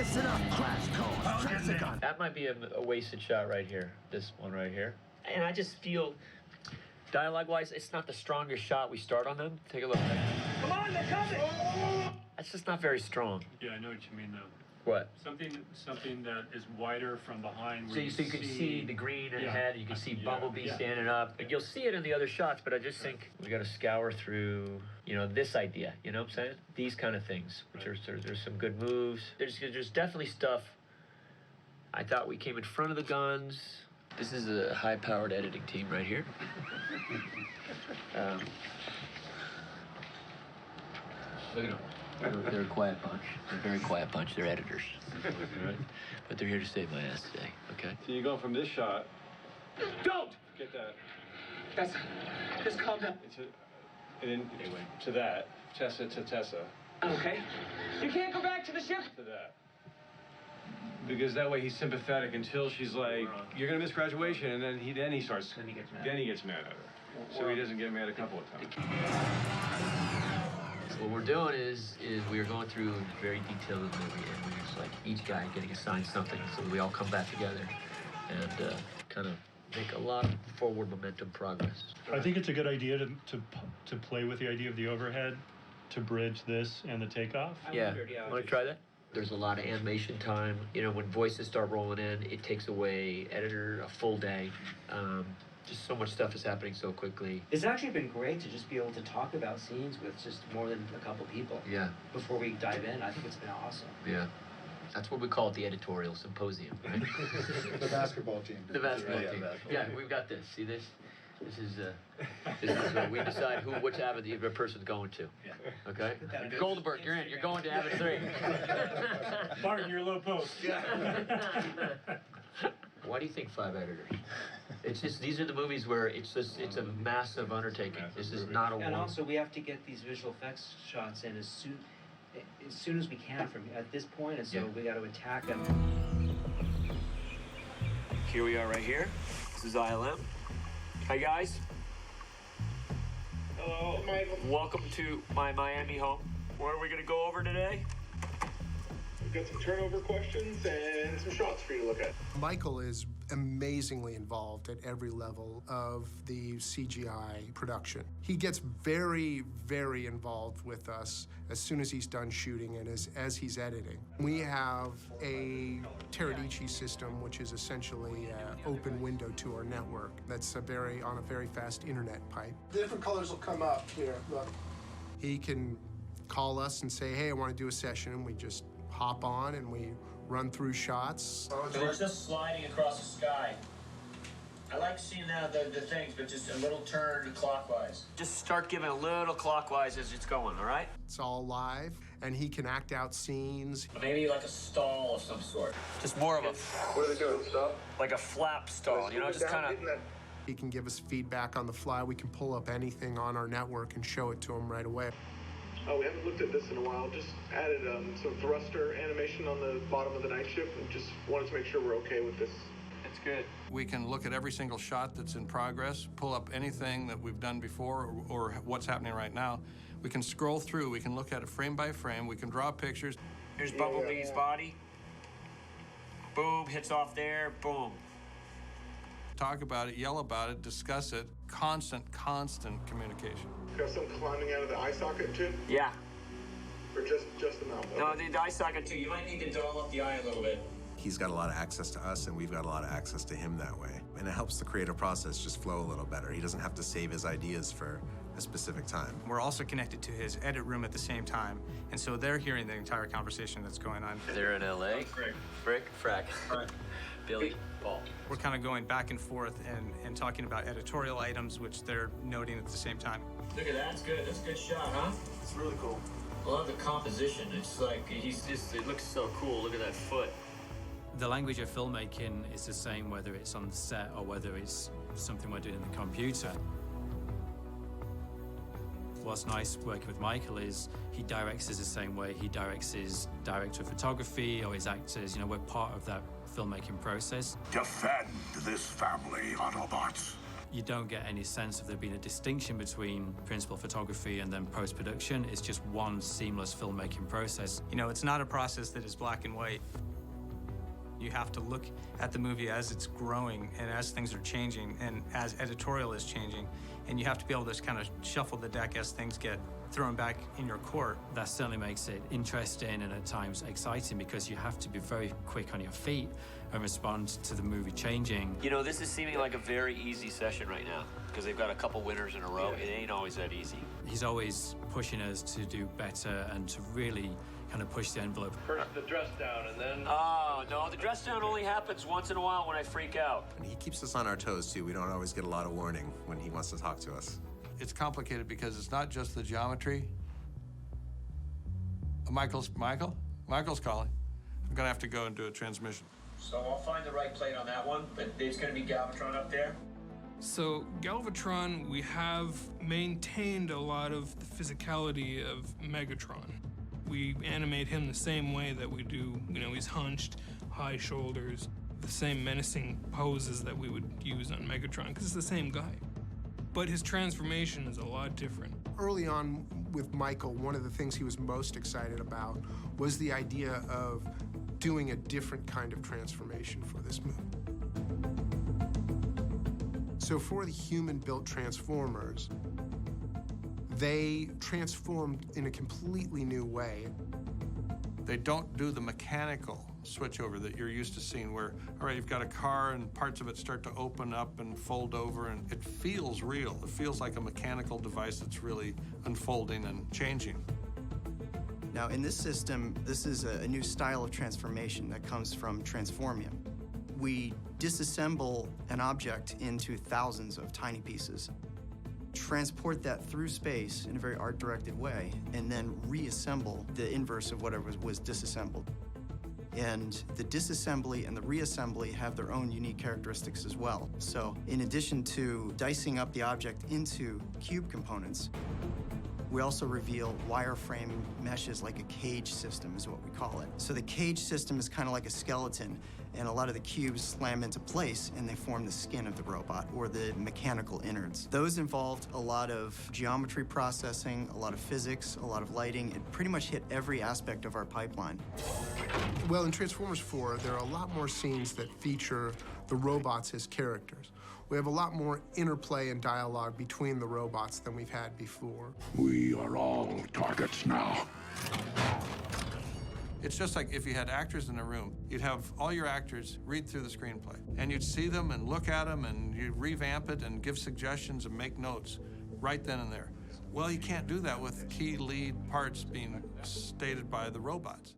Listen up, crash course. Check the gun. That might be a wasted shot right here. This one right here. And I just feel, dialogue-wise, it's not the strongest shot we start on them. Take a look. Come on, they're coming! That's just not very strong. Yeah, I know what you mean, though. What? Something that is wider from behind. So you can see the green ahead. You can see Bumblebee standing up. Yeah. You'll see it in the other shots, but I just think we got to scour through, this idea. You know what I'm saying? These kind of things. Which there's some good moves. There's definitely stuff. I thought we came in front of the guns. This is a high-powered editing team right here. Look at them. They're a quiet bunch. They're a very quiet bunch. They're editors. Right? But they're here to save my ass today, okay? So you go from this shot. Don't! Get that. Just calm down. And then to that. Tessa to Tessa. Okay. You can't go back to the ship. To that. Because that way he's sympathetic until she's like, you're gonna miss graduation, and then he starts. Then he gets mad. Then he gets mad at her. So he doesn't get mad a couple of times. What we're doing is we are going through very detailed movie, and we're just like each guy getting assigned something, so we all come back together and kind of make a lot of forward momentum progress. I think it's a good idea to play with the idea of the overhead to bridge this and the takeoff. Want to try that? There's a lot of animation time. When voices start rolling in, it takes away editor a full day. Just so much stuff is happening so quickly. It's actually been great to just be able to talk about scenes with just more than a couple people. Yeah. Before we dive in, I think it's been awesome. Yeah. What we call it, the editorial symposium, right? The basketball team. The basketball team. Yeah, we've got this. See this? This is where we decide which avid the person's going to. Yeah. Okay? Goldenberg, you're in. You're going to avid 3. Martin, you're low post. Why do you think 5 editors? It's just, these are the movies where it's a massive undertaking. This is not a one. And also we have to get these visual effects shots in as soon as we can from at this point, and so we got to attack them. Here we are right here. This is ILM. Hi guys. Hello, Michael. Welcome to my Miami home. What are we gonna go over today? We've got some turnover questions and some shots for you to look at. Michael is amazingly involved at every level of the CGI production. He gets very, very involved with us as soon as he's done shooting and as he's editing. We have a Teradici system, which is essentially an open window to our network. That's on a very fast internet pipe. The different colors will come up here, look. He can call us and say, hey, I want to do a session, and we just hop on and we run through shots. So it's just sliding across the sky. I like seeing the things, but just a little turn clockwise. Just start giving a little clockwise as it's going, all right? It's all live, and he can act out scenes. Maybe like a stall of some sort. Just more of a... What are they doing, stop? Like a flap stall, just kind of... He can give us feedback on the fly. We can pull up anything on our network and show it to him right away. Oh, we haven't looked at this in a while. Just added some thruster animation on the bottom of the night ship and just wanted to make sure we're okay with this. That's good. We can look at every single shot that's in progress, pull up anything that we've done before or what's happening right now. We can scroll through, we can look at it frame by frame, we can draw pictures. Here's Bumblebee's body. Boom, hits off there, boom. Talk about it, yell about it, discuss it. Constant communication. Got some climbing out of the eye socket too? Yeah. Or just the mouth? No, the eye socket too. You might need to doll up the eye a little bit. He's got a lot of access to us, and we've got a lot of access to him that way. And it helps the creative process just flow a little better. He doesn't have to save his ideas for a specific time. We're also connected to his edit room at the same time, and so they're hearing the entire conversation that's going on. They're in LA. Frick, Frack. Billy, Paul. We're kind of going back and forth and talking about editorial items, which they're noting at the same time. Look at that, that's good. That's a good shot, huh? It's really cool. I love the composition. It's like, it looks so cool. Look at that foot. The language of filmmaking is the same whether it's on the set or whether it's something we're doing in the computer. What's nice working with Michael is he directs us the same way he directs his director of photography or his actors. We're part of that filmmaking process. Defend this family, Autobots. You don't get any sense of there being a distinction between principal photography and then post-production. It's just one seamless filmmaking process. You know, it's not a process that is black and white. You have to look at the movie as it's growing and as things are changing and as editorial is changing. And you have to be able to kind of shuffle the deck as things get thrown back in your court. That certainly makes it interesting and at times exciting because you have to be very quick on your feet and respond to the movie changing. You know, this is seeming like a very easy session right now because they've got a couple winners in a row. It ain't always that easy. He's always pushing us to do better and to really kind of push the envelope. First the dress down and then... Oh, no, the dress down only happens once in a while when I freak out. And he keeps us on our toes, too. We don't always get a lot of warning when he wants to talk to us. It's complicated because it's not just the geometry. Michael's calling. I'm gonna have to go and do a transmission. So I'll find the right plate on that one, but there's gonna be Galvatron up there. So Galvatron, we have maintained a lot of the physicality of Megatron. We animate him the same way that we do, you know, he's hunched, high shoulders, the same menacing poses that we would use on Megatron, because it's the same guy. But his transformation is a lot different. Early on with Michael, one of the things he was most excited about was the idea of doing a different kind of transformation for this movie. So for the human-built Transformers, they transformed in a completely new way. They don't do the mechanical switchover that you're used to seeing where, all right, you've got a car and parts of it start to open up and fold over, and it feels real. It feels like a mechanical device that's really unfolding and changing. Now, in this system, this is a new style of transformation that comes from Transformia. We disassemble an object into thousands of tiny pieces, transport that through space in a very art-directed way, and then reassemble the inverse of whatever was disassembled. And the disassembly and the reassembly have their own unique characteristics as well. So in addition to dicing up the object into cube components, we also reveal wireframe meshes, like a cage system is what we call it. So the cage system is kind of like a skeleton, and a lot of the cubes slam into place and they form the skin of the robot or the mechanical innards. Those involved a lot of geometry processing, a lot of physics, a lot of lighting. It pretty much hit every aspect of our pipeline. Well, in Transformers 4, there are a lot more scenes that feature the robots as characters. We have a lot more interplay and dialogue between the robots than we've had before. We are all targets now. It's just like if you had actors in a room, you'd have all your actors read through the screenplay, and you'd see them and look at them, and you'd revamp it and give suggestions and make notes right then and there. Well, you can't do that with key lead parts being stated by the robots.